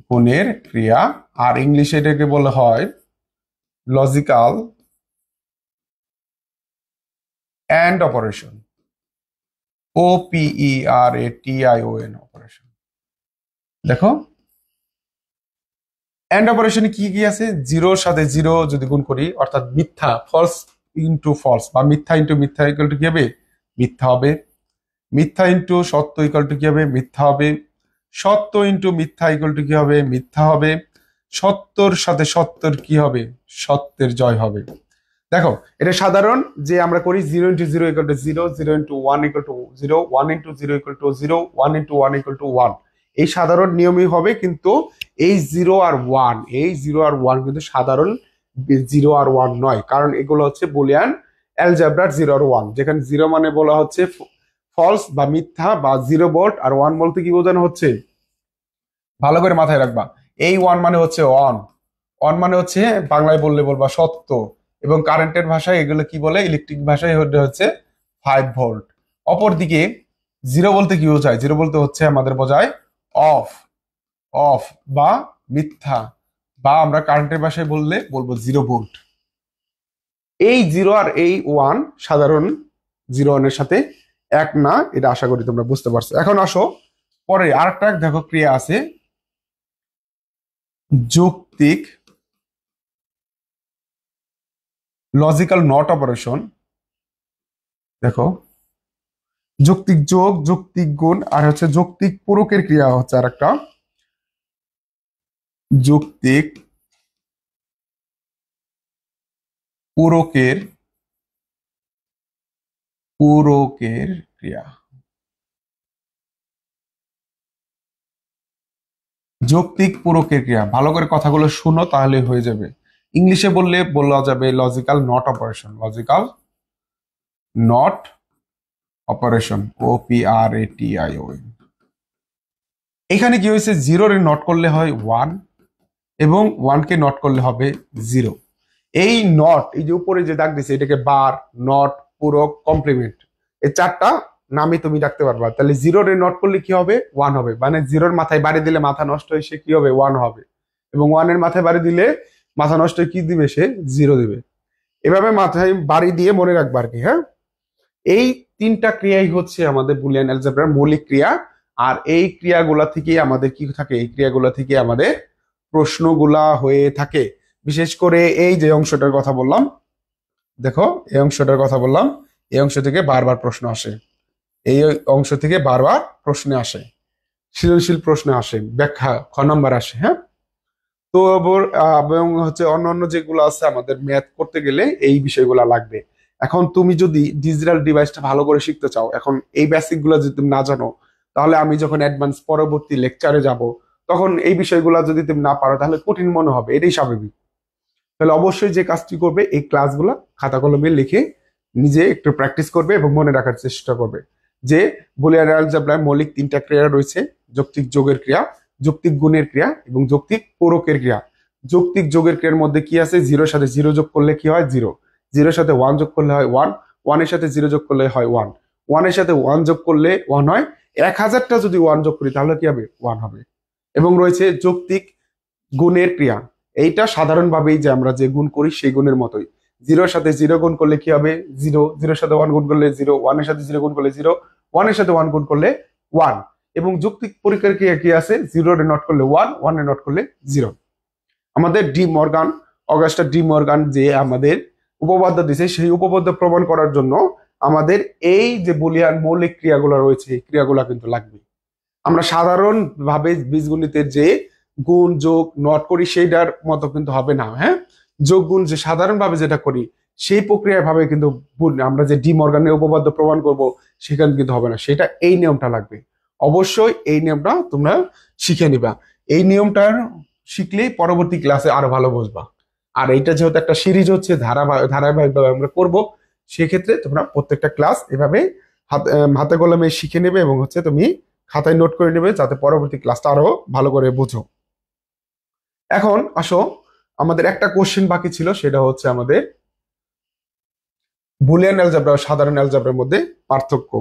গুণের ক্রিয়া আর ইংলিশে এটাকে বলা হয় logical and operation. OPERATION operation. দেখো অ্যান্ড অপারেশনে কি কি আছে? জিরোর সাথে জিরো যদি গুণ করি, অর্থাৎ মিথ্যা, ফলস ইন্টু ফলস, বা মিথ্যা ইন্টু মিথ্যা ইকুয়াল টু কি হবে? মিথ্যা হবে। মিথ্যা ইন্টু সত্য ইকুয়াল টু কি হবে? মিথ্যা হবে। সত্য ইন্টু মিথ্যা ইকুয়াল টু কি হবে? মিথ্যা হবে। সত্যর সাথে সত্যর কি হবে? সত্যের জয় হবে। দেখো এটা সাধারণ যে আমরা করি zero into zero equal to zero, zero into one equal to zero, one into zero equal to zero, one into one equal to one. এই সাধারণ নিয়মই হবে, কিন্তু এই জিরো আর ওয়ান, এই জিরো আর ওয়ান কিন্তু সাধারণ জিরো আর ওয়ান নয়, কারণ এগুলো হচ্ছে বুলিয়ান অ্যালজেব্রার জিরো আর ওয়ান, যেখানে জিরো মানে বলা হচ্ছে ফলস বা মিথ্যা বা জিরো ভোল্ট, আর ওয়ান বলতে কি বোঝানো হচ্ছে? ভালো করে মাথায় রাখবা, এই ওয়ান মানে হচ্ছে অন, অন মানে হচ্ছে বাংলায় বললে বলবা সত্য, এবং কারেন্টের ভাষায় এগুলো কি বলে? ইলেকট্রিক ভাষায় হচ্ছে 5 ভোল্ট। অপরদিকে জিরো বলতে কি বোঝায়? জিরো বলতে হচ্ছে আমাদের বোঝায় অফ, অফ বা মিথ্যা, বা আমরা কারেন্টের ভাষায় বললে বলবো 0 ভোল্ট। এই জিরো আর এই ওয়ান সাধারণ জিরো ওয়ানের সাথে এক না, এটা আশা করি তোমরা বুঝতে পারছো। এখন আসো পরে আরেকটা দেখো ক্রিয়া আছে, যৌক্তিক লজিক্যাল নট অপারেশন। দেখো যৌক্তিক যোগ, যৌক্তিক গুণ, আর হচ্ছে যৌক্তিক পূরকের ক্রিয়া হচ্ছে আর একটা। যৌক্তিক পূরকের পূরকের ক্রিয়া। যৌক্তিক পূরকের ক্রিয়া, ভালো করে কথাগুলো শুনো তাহলে হয়ে যাবে। ইংলিশে বললে বলা যাবে logical not operation. Logical not operation, OPERATION। এখানে কি হয়েছে? জিরোর নট করলে হয় ওয়ান, এবং ওয়ানকে নট করলে হবে জিরো। এই নট, এই যে উপরে যে দাগ দিছে, এটাকে বার, নট, পূরক, কমপ্লিমেন্ট, এই চারটা নামে তুমি ডাকতে পারবা। তাহলে জিরোর নট করলে কি হবে? ওয়ান হবে। মানে জিরোর মাথায় বাড়ি দিলে মাথা নষ্ট হয়ে সে কি হবে? ওয়ান হবে। এবং ওয়ানের মাথায় বাড়ি দিলে মাথা নষ্ট হয়ে কি দিবে? সে জিরো দিবে। এভাবে মাথায় বাড়ি দিয়ে মনে রাখবা আর কি। হ্যাঁ, এই তিনটা ক্রিয়াই হচ্ছে আমাদের বুলিয়ান অ্যালজেব্রার মৌলিক ক্রিয়া। আর এই ক্রিয়াগুলা থেকে আমাদের কি থাকে? এই ক্রিয়াগুলা থেকে আমাদের প্রশ্নগুলা হয়ে থাকে। বিশেষ করে এই যে অংশটার কথা বললাম, দেখো এই অংশটার কথা বললাম, এই অংশ থেকে বারবার প্রশ্ন আসে। এই অংশ থেকে বারবার প্রশ্ন আসে, সৃজনশীল প্রশ্ন আসে, ব্যাখ্যা খ নাম্বার আসে। হ্যাঁ, তো এবং হচ্ছে অন্যান্য যেগুলো আছে আমাদের ম্যাথ করতে গেলে এই বিষয়গুলো লাগবে। এখন তুমি যদি ডিজিটাল ডিভাইসটা ভালো করে শিখতে চাও, এখন এই বেসিক গুলো যদি তুমি না জানো, তাহলে আমি যখন অ্যাডভান্স পরবর্তী লেকচারে যাব, তখন এই বিষয়গুলো যদি তুমি না পারো তাহলে কঠিন মনে হবে, এটাই স্বাভাবিক। তাহলে অবশ্যই যে কাজটি করবে, এই ক্লাসগুলো খাতা কলমে লিখে নিজে একটু প্র্যাকটিস করবে এবং মনে রাখার চেষ্টা করবে যে বুলিয়ান অ্যালজেব্রায় মৌলিক তিনটা ক্রিয়া রয়েছে: যৌক্তিক যোগের ক্রিয়া, যৌক্তিক গুণের ক্রিয়া এবং যৌক্তিক পূরকের ক্রিয়া। যৌক্তিক যোগের ক্রিয়ার মধ্যে কি আছে? জিরোর সাথে জিরো যোগ করলে কি হয়? জিরো। জিরোর সাথে ওয়ান যোগ করলে হয় ওয়ান। ওয়ানের সাথে জিরো যোগ করলে হয় ওয়ান। ওয়ানের সাথে ওয়ান যোগ করলে ওয়ান হয়। 1000টা যদি ওয়ান যোগ করি তাহলে কি হবে? ওয়ান হবে। এবং রয়েছে যৌক্তিক গুণের ক্রিয়া। এইটা সাধারণভাবেই যে আমরা যে গুণ করি সেই গুণের মতোই। জিরোর সাথে জিরো গুণ করলে কি হবে? জিরো। জিরোর সাথে ওয়ান গুণ করলে জিরো। ওয়ানের সাথে জিরো গুণ করলে জিরো। ওয়ানের সাথে ওয়ান গুণ করলে ওয়ান। এবং যৌক্তিক পরিক্রিয়া কি আছে? জিরোরে নট করলে ওয়ান, ওয়ানে নট করলে জিরো। আমাদের D Morgan, Augusta D Morgan যে আমাদের উপপাদ্য দিছে, সেই উপপাদ্য প্রমাণ করার জন্য আমাদের এই যে বুলিয়ান মৌলিক ক্রিয়াগুলো রয়েছে এই ক্রিয়াগুলো কিন্তু লাগবে। আমরা সাধারণভাবে বীজগণিতের যে গুণ যোগ নট করি সেইটার মতো কিন্তু হবে না। হ্যাঁ, যোগ গুণ যে সাধারণভাবে যেটা করি সেই প্রক্রিয়া ভাবে কিন্তু আমরা যে ডি মর্গানের উপপাদ্য প্রমাণ করব সেখানে কিন্তু হবে না। সেটা এই নিয়মটা লাগবে। অবশ্যই এই নিয়মটা তোমরা শিখে নিবা। এই নিয়মটার শিখলেই পরবর্তী ক্লাসে আরো ভালো বুঝবা। আর এইটা যেহেতু একটা সিরিজ হচ্ছে, ধারাবাহিকভাবে আমরা করব, সেক্ষেত্রে তোমরা প্রত্যেকটা ক্লাস এভাবে হাতে কলমে শিখে নেবে এবং হচ্ছে তুমি খাতায় নোট করে নেবে, যাতে পরবর্তী ক্লাসটা আরো ভালো করে বুঝো। এখন আসো, আমাদের একটা কোশ্চেন বাকি ছিল, সেটা হচ্ছে আমাদের বুলিয়ান অ্যালজেব্রা ও সাধারণ অ্যালজেব্রার মধ্যে পার্থক্য।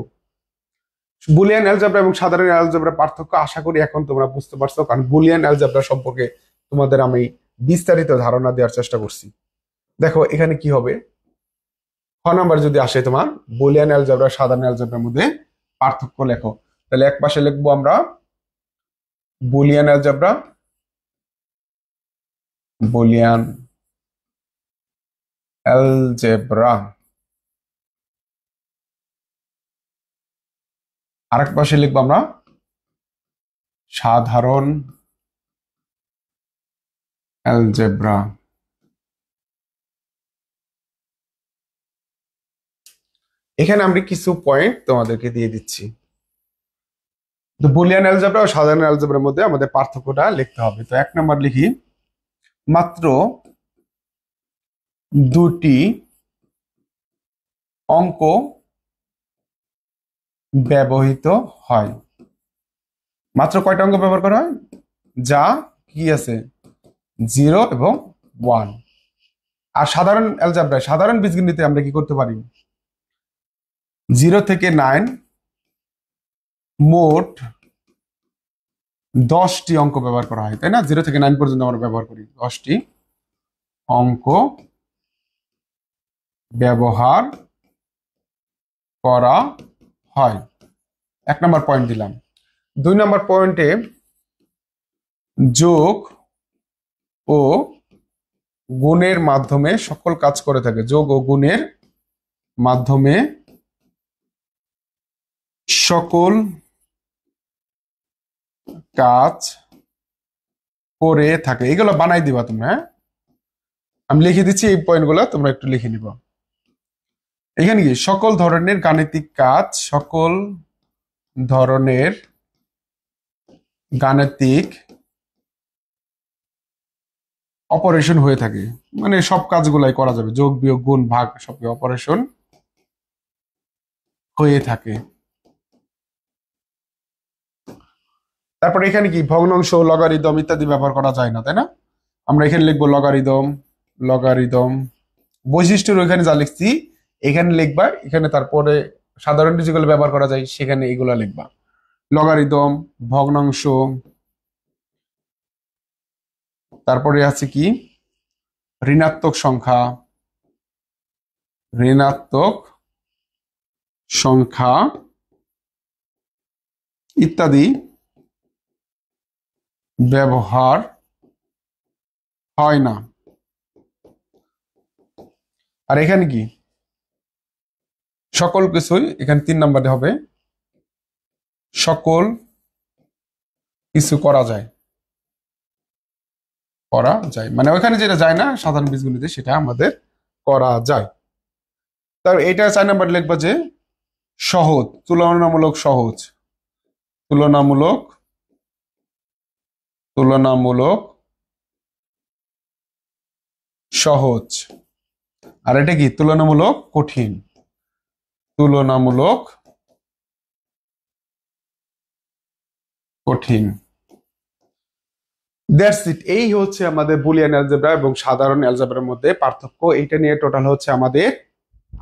বুলিয়ান অ্যালজেব্রা এবং সাধারণ অ্যালজেব্রার পার্থক্য আশা করি এখন তোমরা বুঝতে পারছো, কারণ বুলিয়ান অ্যালজেব্রা সম্পর্কে তোমাদের আমি বিস্তারিত ধারণা দেওয়ার চেষ্টা করছি। দেখো এখানে কি হবে, খ নাম্বার যদি আসে তোমার বুলিয়ান অ্যালজেব্রা সাধারণ অ্যালজেব্রার মধ্যে পার্থক্য লেখো, তাহলে এক পাশে লিখবো আমরা বুলিয়ান অ্যালজেব্রা, বুলিয়ান অ্যালজেব্রা, আরেক পাশে লিখবো আমরা সাধারণ অ্যালজেব্রা। এখানে আমি কিছু পয়েন্ট তোমাদেরকে দিয়ে দিচ্ছি। তো বুলিয়ান অ্যালজেব্রা ও সাধারণ অ্যালজেব্রার মধ্যে আমাদের পার্থক্যটা লিখতে হবে। তো এক নাম্বার লিখি, মাত্র দুটি অঙ্ক ব্যবহৃত হয়। মাত্র কয়টা অঙ্ক ব্যবহার করা হয়? যা কি আছে, জিরো এবং ওয়ান। আর সাধারণ অ্যালজেব্রায়, সাধারণ বীজগণিতে আমরা কি করতে পারি? 0 থেকে 9 মোট 10টি অঙ্ক ব্যবহার করা হয়, তাই না? 0 থেকে 9 পর্যন্ত আমরা ব্যবহার করি, 10টি অঙ্ক ব্যবহার করা হয়। এক নম্বর পয়েন্ট দিলাম। 2 নম্বর পয়েন্টে যোগ ও গুণের মাধ্যমে সকল কাজ করে থাকে। যোগ ও গুণের মাধ্যমে সকল কাজ করে থাকে। এগুলো বানাই দিবা তুমি, হ্যাঁ? আমি লিখে দিচ্ছি, এই পয়েন্টগুলো তোমরা একটু লিখে নিবা। এখানে কি সকল ধরনের গাণিতিক কাজ, সকল ধরনের গাণিতিক অপারেশন হয়ে থাকে, মানে সব কাজগুলাই করা যাবে, যোগ বিয়োগ গুণ ভাগ সব অপারেশন হয়ে থাকে। তারপরে এখানে কি ভগ্নাংশ, লগারিদম ইত্যাদি ব্যবহার করা যায় না, তাই না? আমরা এখানে লিখবো লগারিদম, লগারিদম বৈশিষ্ট্যের ওইখানে যা লিখছি এখানে লিখবা, এখানে তারপরে সাধারণ যেগুলো ব্যবহার করা যায় সেখানে এগুলা লিখবা। লগারিদম, ভগ্নাংশ, তারপরে আছে কি ঋণাত্মক সংখ্যা, ঋণাত্মক সংখ্যা ইত্যাদি ব্যবহার হয় না। আর এখানে কি সকল কিছুই, এখানে 3 নম্বরে হবে সকল কিছু করা যায়, করা যায়, মানে ওইখানে যেটা যায় না সাধারণ বীজগণিতে সেটা আমাদের করা যায়। তার এটা 4 নম্বর লিখবা যে সহজ, তুলনামূলক সহজ, তুলনামূলক, তুলনামূলক সহজ। আর এটা কি তুলনামূলক কঠিন, তুলনামূলক কঠিন। That's it. এই হচ্ছে আমাদের বুলিয়ান অ্যালজেব্রা এবং সাধারণ অ্যালজেব্রার মধ্যে পার্থক্য। এইটা নিয়ে টোটাল হচ্ছে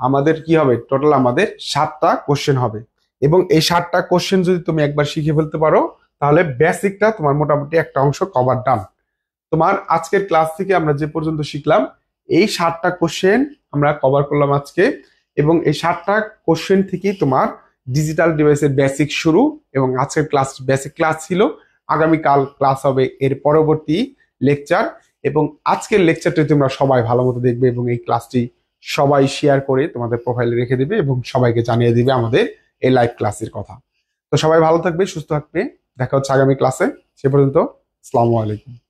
আমাদের কি হবে, টোটাল আমাদের 7টা কোশ্চেন হবে। এবং এই 7টা কোশ্চেন যদি তুমি একবার শিখে ফেলতে পারো তাহলে বেসিকটা তোমার মোটামুটি একটা অংশ কভার ডান। তোমার আজকের ক্লাস থেকে আমরা যে পর্যন্ত শিখলাম এই 7টা কোশ্চেন আমরা কভার করলাম আজকে, এবং এই 7টা কোশ্চেন থেকেই তোমার ডিজিটাল ডিভাইসের বেসিক শুরু। এবং আজকের ক্লাস বেসিক ক্লাস ছিল, আগামীকাল ক্লাস হবে এর পরবর্তী লেকচার। এবং আজকের লেকচারটি তোমরা সবাই ভালো মতো দেখবে এবং এই ক্লাসটি সবাই শেয়ার করে তোমাদের প্রোফাইলে রেখে দিবে এবং সবাইকে জানিয়ে দিবে আমাদের এই লাইভ ক্লাসের কথা। তো সবাই ভালো থাকবে, সুস্থ থাকবে, দেখা হচ্ছে আগামী ক্লাসে। সে পর্যন্ত আসসালামু আলাইকুম।